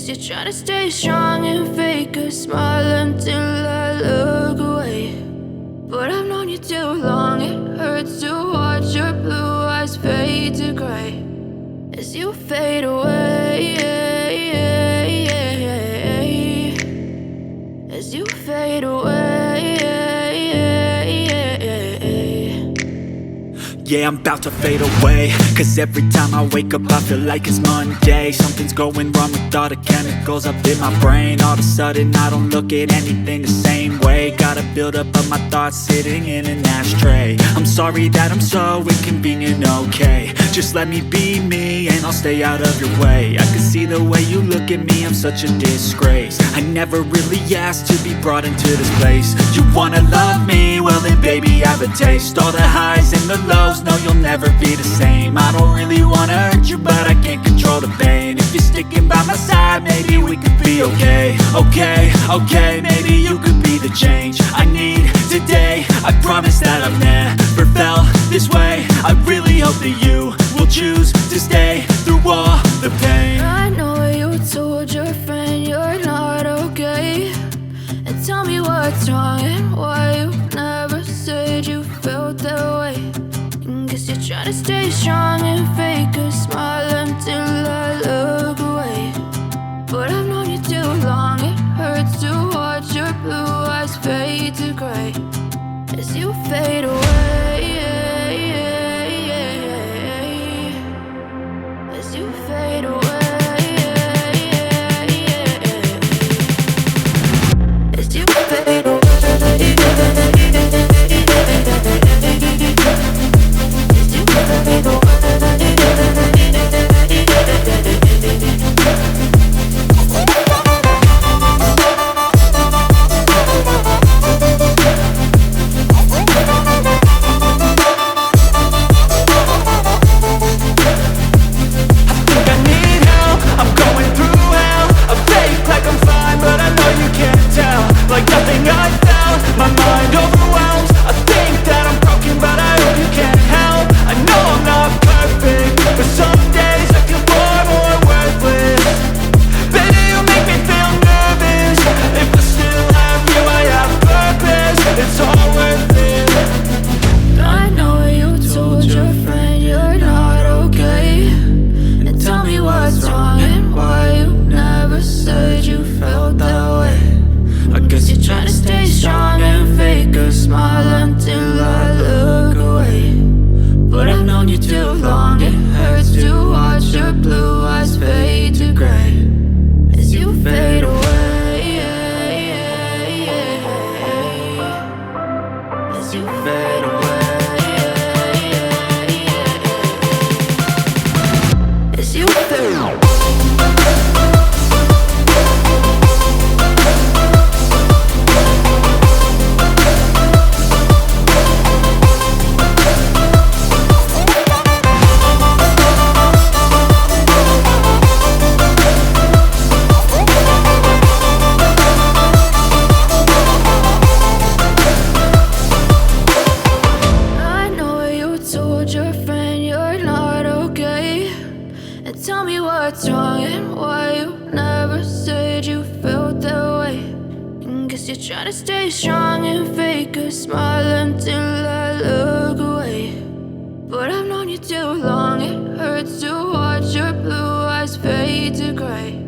Guess you're trying to stay strong and fake a smile until I look away. But I've known you too long, it hurts to watch your blue eyes fade to gray as you fade away, as you fade away. Yeah, I'm about to fade away, cause every time I wake up I feel like it's Monday. Something's going wrong with all the chemicals up in my brain. All of a sudden I don't look at anything the same way. Got a buildup of my thoughts sitting in an ashtray. I'm sorry that I'm so inconvenient, okay. Just let me be me and I'll stay out of your way. I can see the way you look at me, I'm such a disgrace. I never really asked to be brought into this place. You wanna love me? Well then baby I have a taste. All the highs and the lows, no you'll never be the same. I don't really wanna hurt you but I can't control the pain. If you're sticking by my side maybe we could be okay. Okay, maybe you could be the change I need today. I promise that I've never felt this way. I really hope that you will choose to stay through all the pain. I know you told your friend you're not okay, and tell me what's wrong and why you never said you felt that way. And guess you're trying to stay strong and fake a smile until I look away. But I've known you too long, it hurts to watch your blue eyes fade to gray as you fade away, as you fade away, as you fade away, as you fade away. Like nothing I felt, my mind overwhelms. I think that I'm broken, but I hope you can't help. I know I'm not perfect, but some days I feel far more worthless. Baby, you make me feel nervous. If I still have you, I have purpose. It's all worth it. I know you told your friend you're not okay, and tell me what's wrong and why you never said you felt that way. I guess you're trying to stay strong and fake a smile until I look away. But I've known you too long, it hurts to watch your blue eyes fade to gray as you fade away, as you fade away, as you fade away. Your friend you're not okay, and tell me what's wrong and why you never said you felt that way. And guess you're trying to stay strong and fake a smile until I look away. But I've known you too long, it hurts to watch your blue eyes fade to gray.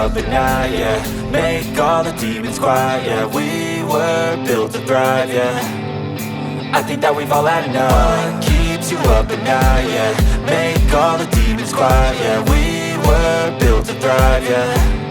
At night, yeah, make all the demons quiet, yeah. We were built to thrive, yeah. I think that we've all had enough. What keeps you up at night, yeah, make all the demons quiet, yeah. We were built to thrive, yeah.